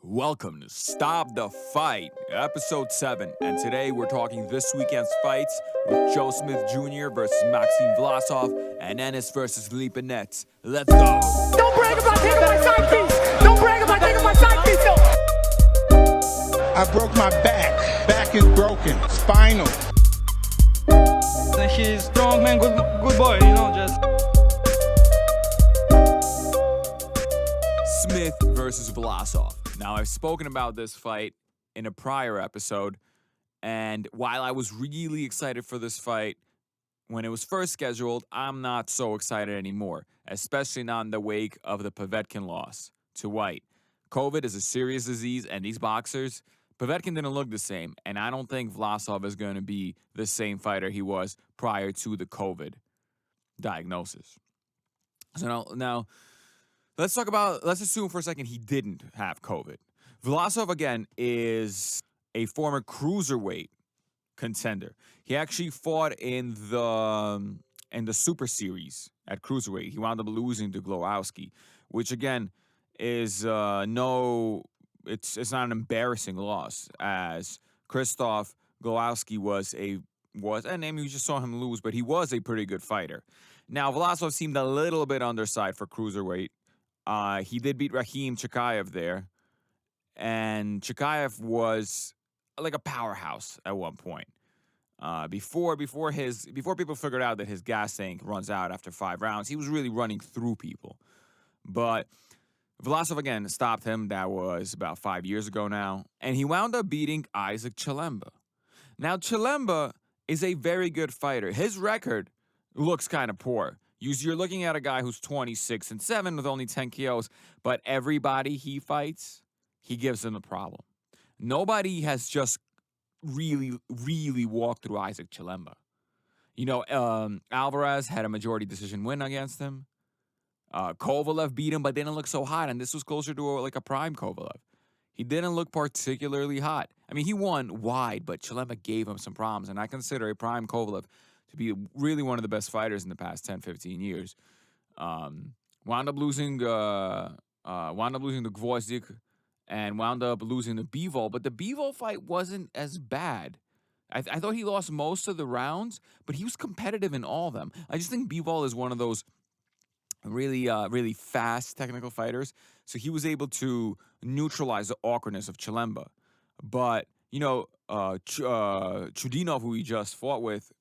Welcome to Stop the Fight, episode 7. And today we're talking this weekend's fights with Joe Smith Jr. versus Maxime Vlasov and Ennis versus Lipinets. Let's go! Don't brag about taking my side piece! Don't brag about taking my side piece, though! I broke my back. Back is broken. Spinal. He's strong man, good boy, just... Smith versus Vlasov. Now, I've spoken about this fight in a prior episode, and while I was really excited for this fight when it was first scheduled, I'm not so excited anymore, especially not in the wake of the Povetkin loss to White. COVID is a serious disease, and these boxers, Povetkin didn't look the same, and I don't think Vlasov is going to be the same fighter he was prior to the COVID diagnosis. So now let's assume for a second he didn't have COVID. Vlasov, again, is a former cruiserweight contender. He actually fought in the Super Series at cruiserweight. He wound up losing to Glowowski, which, again, is it's not an embarrassing loss, as Krzysztof Glowowski was, and I mean, you just saw him lose, but he was a pretty good fighter. Now, Vlasov seemed a little bit undersized for cruiserweight. He did beat Rakhim Chikaev there, and Chikaev was like a powerhouse at one point. Before people figured out that his gas tank runs out after 5 rounds, he was really running through people. But Vlasov, again, stopped him. That was about 5 years ago now. And he wound up beating Isaac Chilemba. Now, Chilemba is a very good fighter. His record looks kind of poor. You're looking at a guy who's 26-7 with only 10 KOs, but everybody he fights, he gives them a problem. Nobody has just really walked through Isaac Chilemba. Alvarez had a majority decision win against him. Kovalev beat him, but didn't look so hot, and this was closer to a prime Kovalev. He didn't look particularly hot. I mean, he won wide, but Chilemba gave him some problems, and I consider a prime Kovalev to be really one of the best fighters in the past 10, 15 years. Wound up losing to Gvozdyk and wound up losing to Bivol, but the Bivol fight wasn't as bad. I thought he lost most of the rounds, but he was competitive in all of them. I just think Bivol is one of those really fast technical fighters, so he was able to neutralize the awkwardness of Chilemba. But, Chudinov, who he just fought with,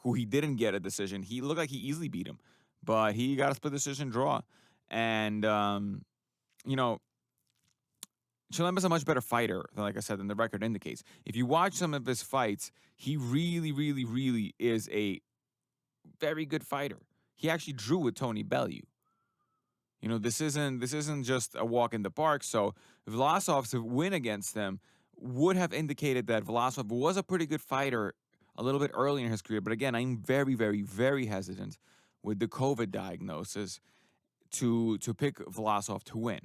who he didn't get a decision, he looked like he easily beat him, but he got a split decision draw. And, Chilemba's a much better fighter, like I said, than the record indicates. If you watch some of his fights, he really is a very good fighter. He actually drew with Tony Bellew. This isn't just a walk in the park. So Vlasov's win against him would have indicated that Vlasov was a pretty good fighter a little bit early in his career. But again, I'm very hesitant with the COVID diagnosis to pick Vlasov to win.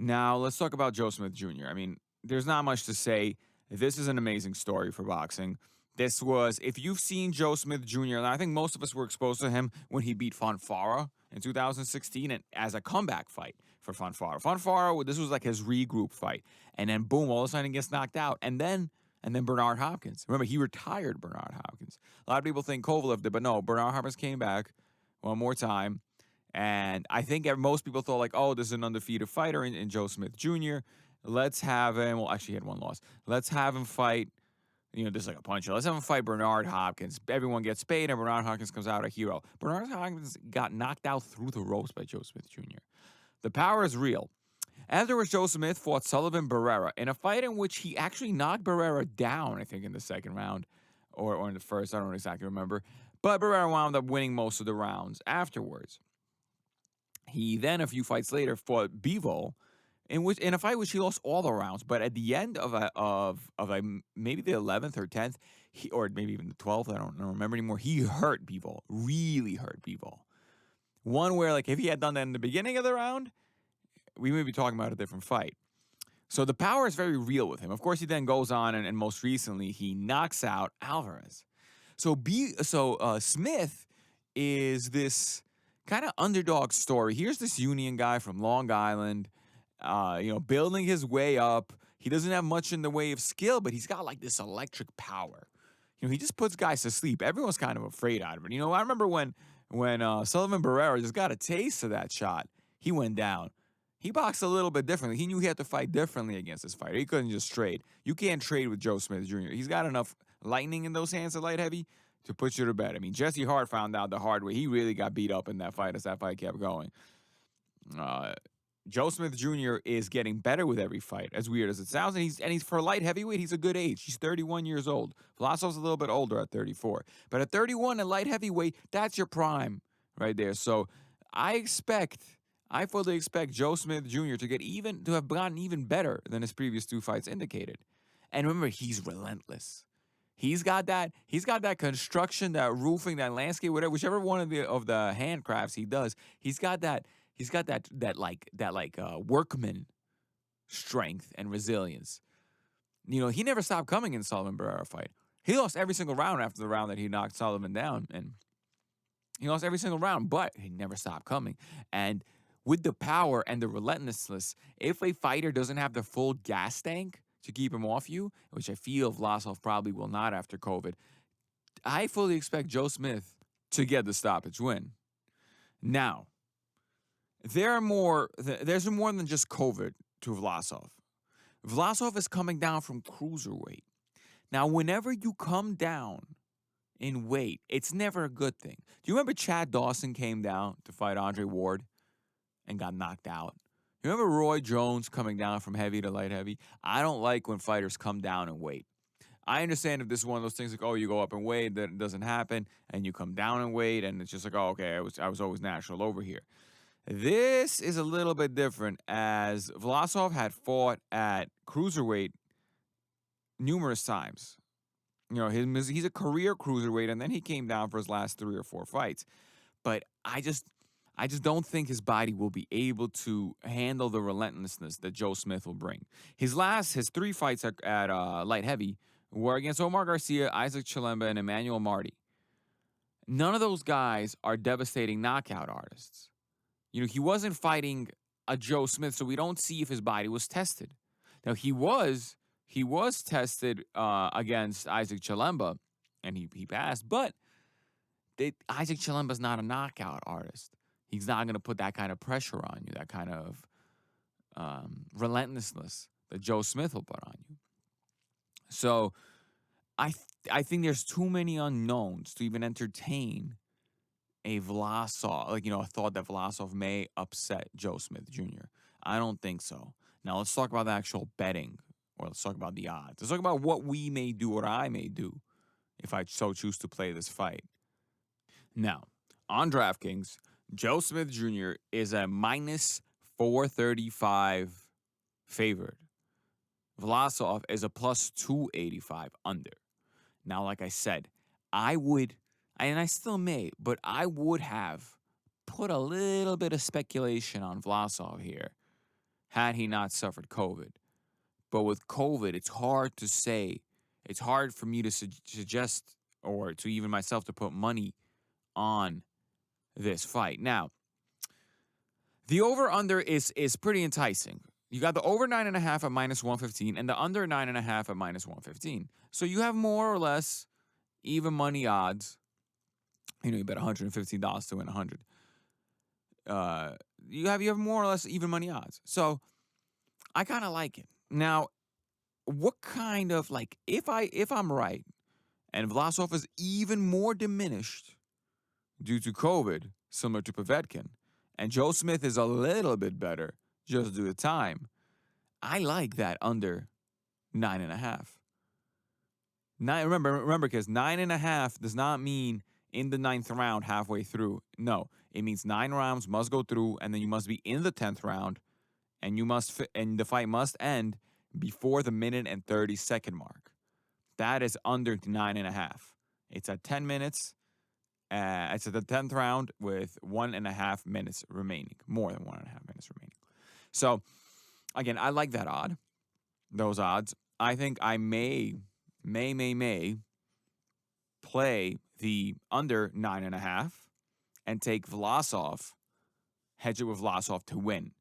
Now, let's talk about Joe Smith Jr. I mean, there's not much to say. This is an amazing story for boxing. This was, if you've seen Joe Smith Jr., and I think most of us were exposed to him when he beat Fonfara in 2016 and as a comeback fight for Fonfara. Fonfara, this was like his regroup fight. And then, boom, all of a sudden he gets knocked out. And then Bernard Hopkins. Remember, he retired Bernard Hopkins. A lot of people think Kovalev did, but no, Bernard Hopkins came back one more time. And I think most people thought, like, oh, this is an undefeated fighter in Joe Smith Jr. Let's have him, well, actually he had one loss. Let's have him fight, this is like a puncher. Let's have him fight Bernard Hopkins. Everyone gets paid, and Bernard Hopkins comes out a hero. Bernard Hopkins got knocked out through the ropes by Joe Smith Jr. The power is real. Afterwards, Joe Smith fought Sullivan Barrera in a fight in which he actually knocked Barrera down, I think, in the second round or in the first. I don't exactly remember. But Barrera wound up winning most of the rounds afterwards. He then, a few fights later, fought Bivol in a fight which he lost all the rounds. But at the end of maybe the 11th or 10th, or maybe even the 12th, I don't remember anymore, he hurt Bivol, really hurt Bivol. One where, like, if he had done that in the beginning of the round, we may be talking about a different fight. So the power is very real with him. Of course, he then goes on and most recently he knocks out Alvarez. So Smith is this kind of underdog story. Here's this Union guy from Long Island. building his way up. He doesn't have much in the way of skill, but he's got like this electric power. He just puts guys to sleep. Everyone's kind of afraid out of it. I remember when Sullivan Barrera just got a taste of that shot, he went down. He boxed a little bit differently. He knew he had to fight differently against this fighter. He couldn't just trade. You can't trade with Joe Smith Jr. He's got enough lightning in those hands at light heavy to put you to bed. I mean, Jesse Hart found out the hard way. He really got beat up in that fight as that fight kept going. Joe Smith Jr. is getting better with every fight, as weird as it sounds. And he's for light heavyweight, he's a good age. He's 31 years old. Vlasov's a little bit older at 34. But at 31 at light heavyweight, that's your prime right there. So I fully expect Joe Smith Jr. to have gotten even better than his previous two fights indicated. And remember, he's relentless. He's got that construction, that roofing, that landscape, whichever one of the handcrafts he does. He's got that workman strength and resilience. He never stopped coming in Sullivan Barrera fight. He lost every single round after the round that he knocked Sullivan down, and he lost every single round, but he never stopped coming. And with the power and the relentlessness, if a fighter doesn't have the full gas tank to keep him off you, which I feel Vlasov probably will not after COVID, I fully expect Joe Smith to get the stoppage win. Now, there's more than just COVID to Vlasov. Vlasov is coming down from cruiserweight. Now, whenever you come down in weight, it's never a good thing. Do you remember Chad Dawson came down to fight Andre Ward and got knocked out? You remember Roy Jones coming down from heavy to light heavy? I don't like when fighters come down in weight. I understand if this is one of those things like, you go up in weight, that doesn't happen, and you come down in weight, and it's just like, okay, I was always natural over here. This is a little bit different, as Vlasov had fought at cruiserweight numerous times. He's a career cruiserweight, and then he came down for his last 3 or 4 fights. But I just don't think his body will be able to handle the relentlessness that Joe Smith will bring. His 3 fights at light heavy were against Omar Garcia, Isaac Chilemba, and Emmanuel Marty. None of those guys are devastating knockout artists. He wasn't fighting a Joe Smith, so we don't see if his body was tested. Now, he was tested against Isaac Chilemba, and he passed, but Isaac Chilemba's not a knockout artist. He's not going to put that kind of pressure on you, that kind of relentlessness that Joe Smith will put on you. So I think there's too many unknowns to even entertain a Vlasov, a thought that Vlasov may upset Joe Smith Jr. I don't think so. Now let's talk about the actual betting, or let's talk about the odds. Let's talk about what we may do, what I may do, if I so choose to play this fight. Now, on DraftKings, Joe Smith Jr. is a minus 435 favorite. Vlasov is a plus 285 under. Now, like I said, I would, and I still may, but I would have put a little bit of speculation on Vlasov here had he not suffered COVID. But with COVID, it's hard to say. It's hard for me to suggest, or to even myself to put money on this fight. Now, the over-under is pretty enticing. You got the over 9.5 at minus 115 and the under 9.5 at minus 115. So you have more or less even money odds. You bet $115 to win 100. You have more or less even money odds. So I kind of like it. Now, what kind of, if I'm right and Vlasov is even more diminished due to COVID, similar to Povetkin, and Joe Smith is a little bit better just due to time, I like that under 9.5. Remember, because 9.5 does not mean in the 9th round halfway through. No, it means 9 rounds must go through, and then you must be in the 10th round, and and the fight must end before the minute and 30-second mark. That is under 9.5. It's at 10 minutes. It's at the 10th round with 1.5 minutes remaining, more than 1.5 minutes remaining. So, again, I like that those odds. I think I may play the under 9.5 and take Vlasov, hedge it with Vlasov to win.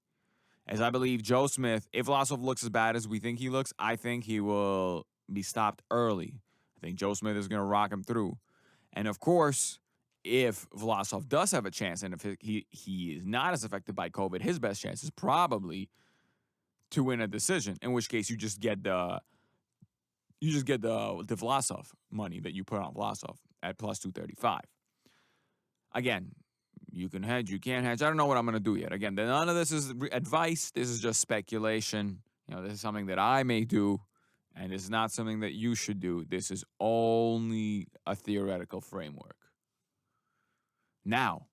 as I believe Joe Smith, if Vlasov looks as bad as we think he looks, I think he will be stopped early. I think Joe Smith is going to rock him through. And of course, if Vlasov does have a chance, and if he is not as affected by COVID, his best chance is probably to win a decision. In which case, you just get the Vlasov money that you put on Vlasov at plus 235. Again, you can hedge, you can't hedge. I don't know what I'm going to do yet. Again, none of this is advice. This is just speculation. This is something that I may do, and it's not something that you should do. This is only a theoretical framework. Now,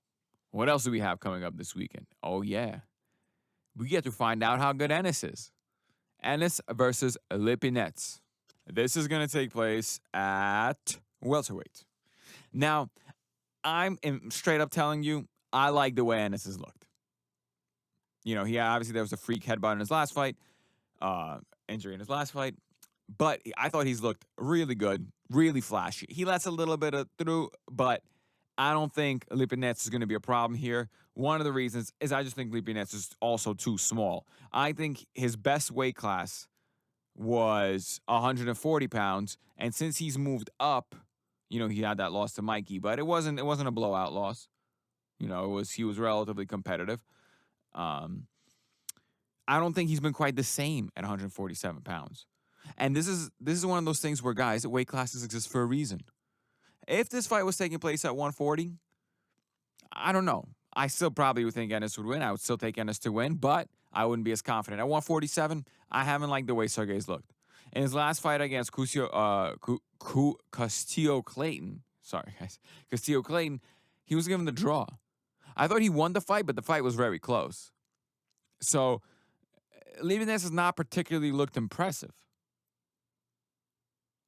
what else do we have coming up this weekend? Oh, yeah. We get to find out how good Ennis is. Ennis versus Lipinets. This is going to take place at welterweight. Now, I'm straight up telling you, I like the way Ennis has looked. Obviously there was a freak headbutt in his last fight, injury in his last fight, but I thought he's looked really good, really flashy. He lets a little bit through, but I don't think Lipinets is going to be a problem here. One of the reasons is I just think Lipinets is also too small. I think his best weight class was 140 pounds, and since he's moved up, he had that loss to Mikey, but it wasn't a blowout loss. He was relatively competitive. I don't think he's been quite the same at 147 pounds. And this is one of those things where, guys, weight classes exist for a reason. If this fight was taking place at 140, I don't know. I still probably would think Ennis would win. I would still take Ennis to win, but I wouldn't be as confident. At 147, I haven't liked the way Sergey's looked. In his last fight against Castillo-Clayton, he was given the draw. I thought he won the fight, but the fight was very close. So, Lipinets has not particularly looked impressive.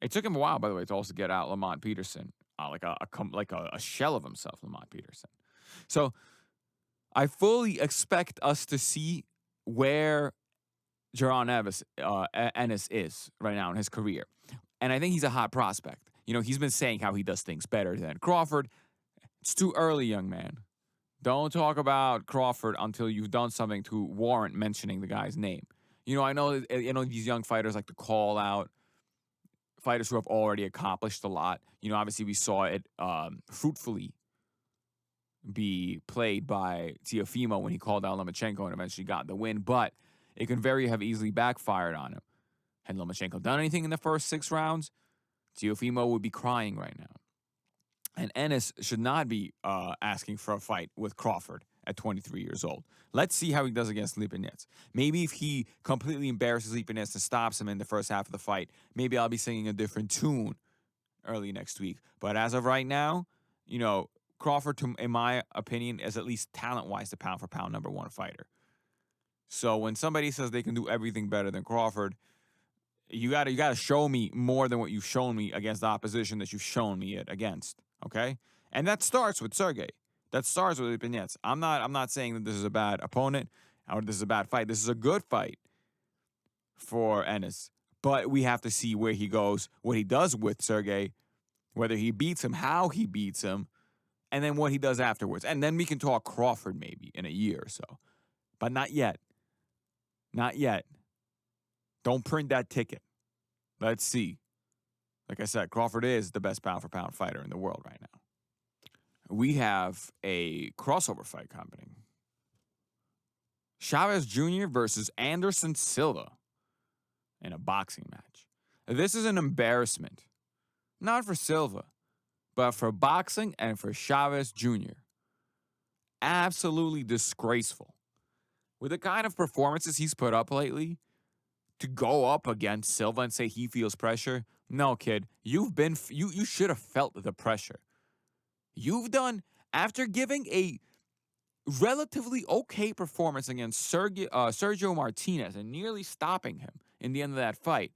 It took him a while, by the way, to also get out Lamont Peterson, like a shell of himself, Lamont Peterson. So, I fully expect us to see where Jaron Ennis is right now in his career. And I think he's a hot prospect. He's been saying how he does things better than Crawford. It's too early, young man. Don't talk about Crawford until you've done something to warrant mentioning the guy's name. I know these young fighters like to call out fighters who have already accomplished a lot. Obviously we saw it fruitfully be played by Teofimo when he called out Lomachenko and eventually got the win, but it could very have easily backfired on him. Had Lomachenko done anything in the first 6 rounds, Teofimo would be crying right now. And Ennis should not be asking for a fight with Crawford at 23 years old. Let's see how he does against Lipinets. Maybe if he completely embarrasses Lipinets and stops him in the first half of the fight, maybe I'll be singing a different tune early next week. But as of right now, Crawford, in my opinion, is at least talent-wise the pound-for-pound number 1 fighter. So when somebody says they can do everything better than Crawford, you gotta show me more than what you've shown me against the opposition that you've shown me it against. Okay? And that starts with Sergey. That starts with Lipinets. I'm not saying that this is a bad opponent or this is a bad fight. This is a good fight for Ennis. But we have to see where he goes, what he does with Sergey, whether he beats him, how he beats him, and then what he does afterwards. And then we can talk Crawford maybe in a year or so. But not yet. Not yet. Don't print that ticket. Let's see. Like I said, Crawford is the best pound-for-pound fighter in the world right now. We have a crossover fight happening. Chavez Jr. versus Anderson Silva in a boxing match. This is an embarrassment. Not for Silva, but for boxing and for Chavez Jr. Absolutely disgraceful. With the kind of performances he's put up lately, to go up against Silva and say he feels pressure, no, kid. You should have felt the pressure. You've done, after giving a relatively okay performance against Sergio Martinez and nearly stopping him in the end of that fight.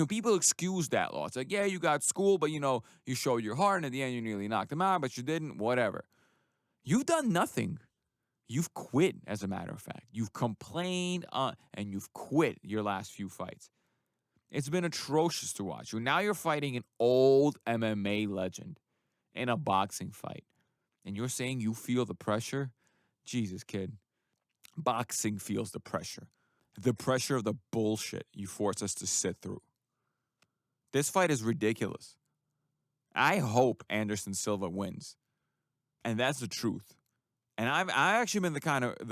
People excuse that loss. Like, yeah, you got schooled, but, you showed your heart, and at the end you nearly knocked him out, but you didn't, whatever. You've done nothing. You've quit, as a matter of fact. You've complained and you've quit your last few fights. It's been atrocious to watch. Now you're fighting an old MMA legend in a boxing fight. And you're saying you feel the pressure? Jesus, kid. Boxing feels the pressure. the pressure of the bullshit you force us to sit through. This fight is ridiculous. I hope Anderson Silva wins. And that's the truth. And I've actually been the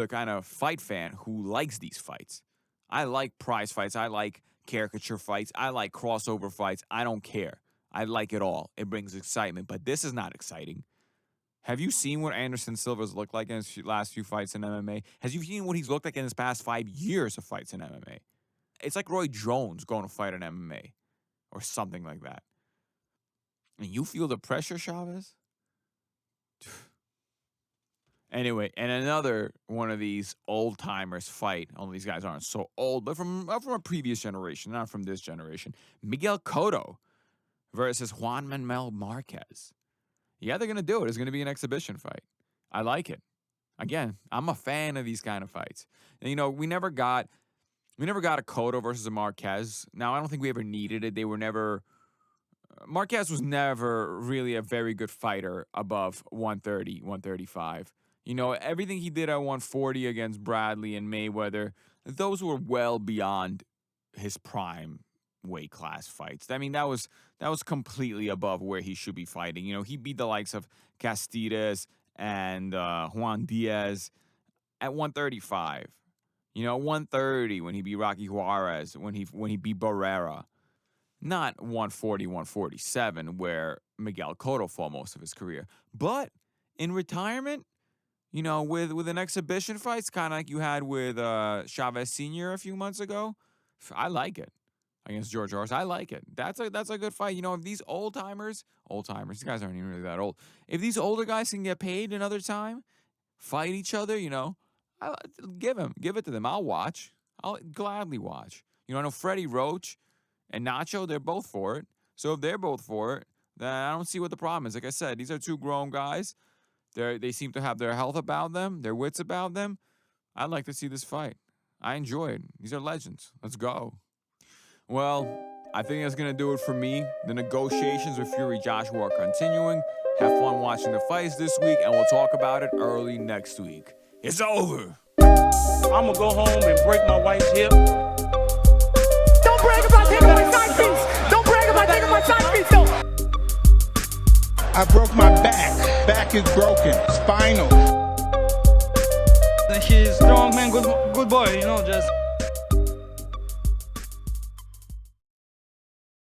kind of fight fan who likes these fights. I like prize fights. I like caricature fights. I like crossover fights. I don't care. I like it all. It brings excitement. But this is not exciting. Have you seen what Anderson Silva's looked like in his last few fights in MMA? Have you seen what he's looked like in his past 5 years of fights in MMA? It's like Roy Jones going to fight in MMA or something like that. And you feel the pressure, Chavez? Anyway, and another one of these old-timers fight. All these guys aren't so old, but from a previous generation, not from this generation. Miguel Cotto versus Juan Manuel Marquez. Yeah, they're going to do it. It's going to be an exhibition fight. I like it. Again, I'm a fan of these kind of fights. And, you know, we never got a Cotto versus a Marquez. Now, I don't think we ever needed it. Marquez was never really a very good fighter above 130, 135. You know, everything he did at 140 against Bradley and Mayweather, those were well beyond his prime weight class fights. I mean, that was completely above where he should be fighting. You know, he beat the likes of Castides and Juan Diaz at 135. You know, 130 when he beat Rocky Juarez, when he beat Barrera. Not 140, 147 where Miguel Cotto fought most of his career. But in retirement, you know, with an exhibition fight, kind of like you had with Chavez Sr. a few months ago, I like it. Against George Horse, I like it. That's a good fight. You know, if these old-timers, these guys aren't even really that old. If these older guys can get paid another time, fight each other, you know, give it to them. I'll watch. I'll gladly watch. You know, I know Freddie Roach and Nacho, they're both for it. So if they're both for it, then I don't see what the problem is. Like I said, these are two grown guys. They seem to have their health about them, their wits about them. I'd like to see this fight. I enjoy it. These are legends. Let's go. Well, I think that's going to do it for me. The negotiations with Fury Joshua are continuing. Have fun watching the fights this week, and we'll talk about it early next week. It's over. I'm gonna go home and break my wife's hip. Don't brag about taking my side piece. Don't brag about taking my side piece, though. I broke my back. Back is broken. Spinal. And he's strong man, good boy, you know, just